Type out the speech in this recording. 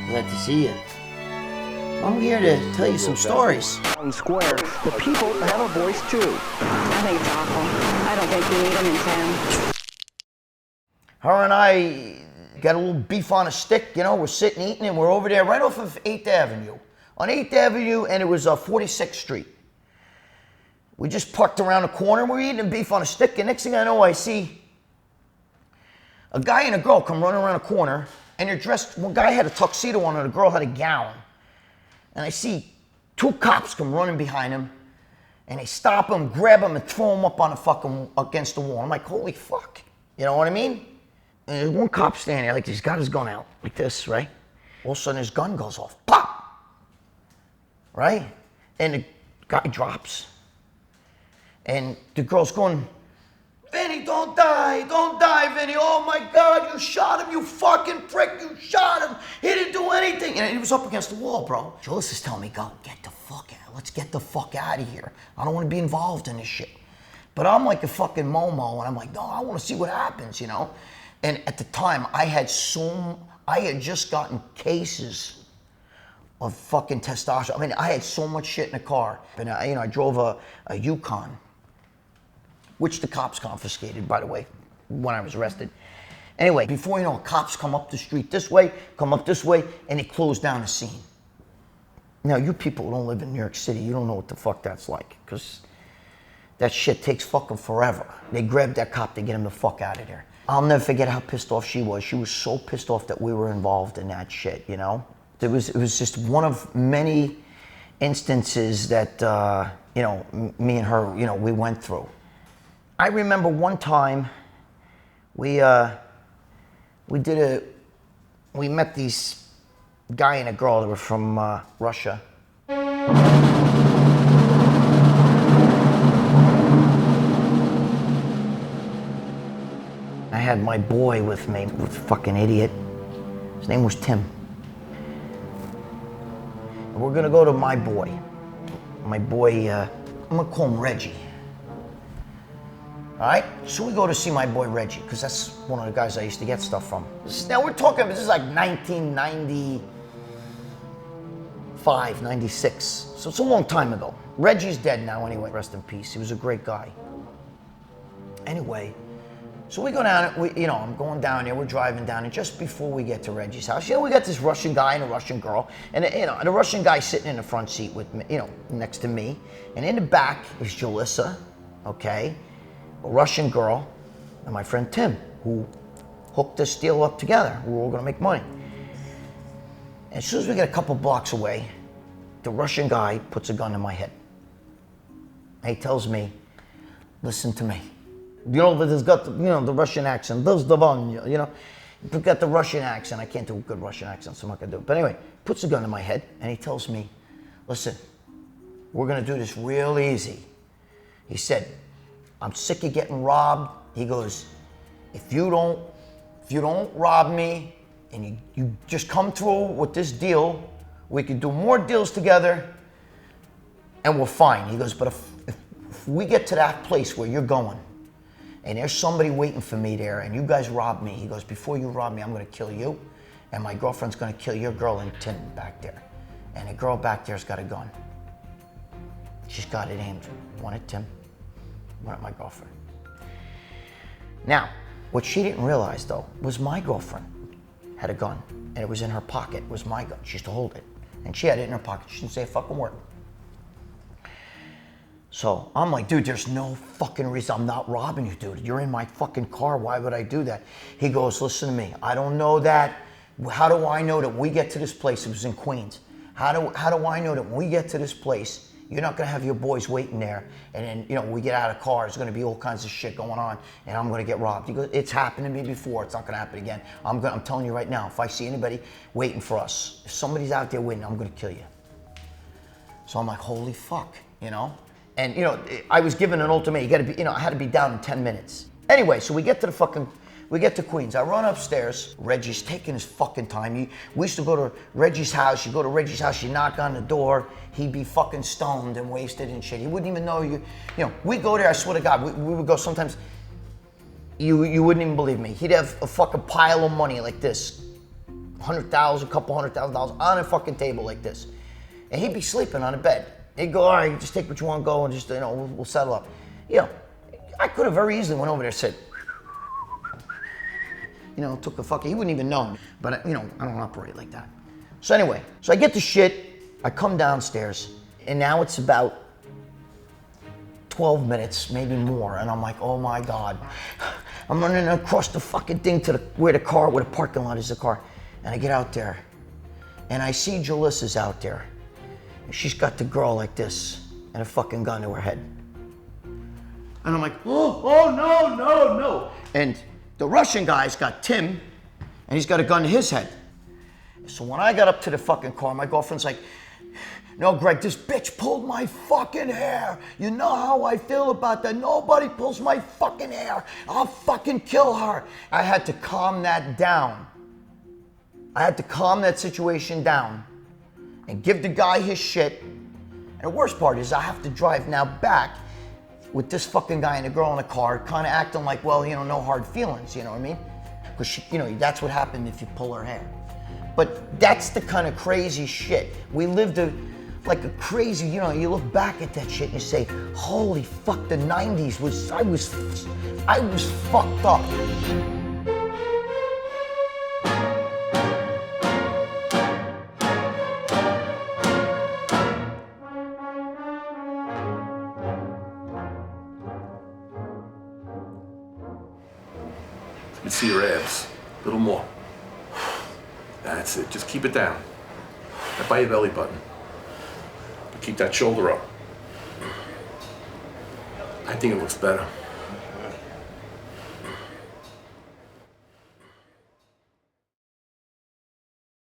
Glad to see you. I'm here to tell you some stories. Square, the people have a voice too. I think it's awful. I don't think we need them in town. Her and I got a little beef on a stick, you know, we're sitting eating and we're over there right off of 8th Avenue. On 8th Avenue, and it was 46th Street. We just parked around the corner, we're eating beef on a stick, and next thing I know, I see a guy and a girl come running around a corner, and they're dressed, one guy had a tuxedo on and the girl had a gown. And I see two cops come running behind him, and they stop him, grab him, and throw him up on the fucking, against the wall. I'm like, holy fuck, you know what I mean? And there's one cop standing there, like he's got his gun out, like this, right? All of a sudden his gun goes off, pop! Right? And the guy drops. And the girl's going, Vinny, don't die, Vinny. Oh my God, you shot him, you fucking prick, you shot him. He didn't do anything. And he was up against the wall, bro. Julissa's telling me, go, get the fuck out. Let's get the fuck out of here. I don't want to be involved in this shit. But I'm like a fucking Momo, and I'm like, no, I want to see what happens, you know? And at the time, I had just gotten cases of fucking testosterone. I mean, I had so much shit in the car. And I drove a Yukon, which the cops confiscated, by the way, when I was arrested. Anyway, before you know it, cops come up the street this way, come up this way, and they close down the scene. Now, you people who don't live in New York City, you don't know what the fuck that's like, because that shit takes fucking forever. They grabbed that cop to get him the fuck out of there. I'll never forget how pissed off she was. She was so pissed off that we were involved in that shit, you know? It was just one of many instances that, me and her, we went through. I remember one time we met these guy and a girl that were from Russia. I had my boy with me, with a fucking idiot. His name was Tim. And we're gonna go to my boy. My boy, I'm gonna call him Reggie. All right, so we go to see my boy Reggie, because that's one of the guys I used to get stuff from. Now we're talking, this is like 1995, 96. So it's a long time ago. Reggie's dead now anyway, rest in peace. He was a great guy. Anyway, so we go down, I'm going down there, we're driving down, and just before we get to Reggie's house, we got this Russian guy and a Russian girl, and the Russian guy sitting in the front seat with me, next to me, and in the back is Julissa, okay? A Russian girl, and my friend Tim, who hooked this deal up together. We were all gonna make money. And as soon as we get a couple blocks away, the Russian guy puts a gun in my head. And he tells me, listen to me. But he's got, the Russian accent. There's the one, He's got the Russian accent. I can't do a good Russian accent, so I'm not gonna do it. But anyway, puts a gun in my head, and he tells me, listen, we're gonna do this real easy. He said, I'm sick of getting robbed. He goes, if you don't rob me and you just come through with this deal, we can do more deals together and we're fine. He goes, but if we get to that place where you're going and there's somebody waiting for me there and you guys rob me, he goes, before you rob me, I'm gonna kill you and my girlfriend's gonna kill your girl and Tim back there. And the girl back there's got a gun. She's got it aimed. One at Tim, one at my girlfriend. Now, what she didn't realize though was my girlfriend had a gun and it was in her pocket. It was my gun. She used to hold it. And she had it in her pocket. She didn't say a fucking word. So I'm like, dude, there's no fucking reason. I'm not robbing you, dude. You're in my fucking car. Why would I do that? He goes, listen to me. I don't know that. How do I know that when we get to this place? It was in Queens. How do I know that when we get to this place, you're not gonna have your boys waiting there, and then we get out of the car, there's gonna be all kinds of shit going on, and I'm gonna get robbed. He goes, it's happened to me before, it's not gonna happen again. I'm telling you right now, if I see anybody waiting for us, if somebody's out there waiting, I'm gonna kill you. So I'm like, holy fuck, And I was given an ultimatum, you gotta be, I had to be down in 10 minutes. Anyway, so we get to Queens. I run upstairs. Reggie's taking his fucking time. We used to go to Reggie's house. You go to Reggie's house, you knock on the door. He'd be fucking stoned and wasted and shit. He wouldn't even know you. We go there, I swear to God, we would go sometimes. You wouldn't even believe me. He'd have a fucking pile of money like this. 100,000, couple $100,000 on a fucking table like this. And he'd be sleeping on a bed. He'd go, all right, just take what you want, go, and just, we'll settle up. I could have very easily went over there and said, took a fucking, he wouldn't even know. But, I don't operate like that. So anyway, I get the shit, I come downstairs, and now it's about 12 minutes, maybe more, and I'm like, oh my God. I'm running across the fucking thing to where the parking lot is, the car. And I get out there, and I see Julissa's out there. And she's got the girl like this, and a fucking gun to her head. And I'm like, oh, no. And the Russian guy's got Tim, and he's got a gun to his head. So when I got up to the fucking car, my girlfriend's like, no, Gregg, this bitch pulled my fucking hair. You know how I feel about that. Nobody pulls my fucking hair. I'll fucking kill her. I had to calm that down. I had to calm that situation down and give the guy his shit. And the worst part is I have to drive now back with this fucking guy and the girl in the car, kind of acting like, well, no hard feelings, you know what I mean? Because, that's what happened if you pull her hair. But that's the kind of crazy shit. We lived like a crazy, you look back at that shit and you say, holy fuck, the 90s I was fucked up. Let me see your abs, a little more. That's it, just keep it down. Right by your belly button. Keep that shoulder up. I think it looks better.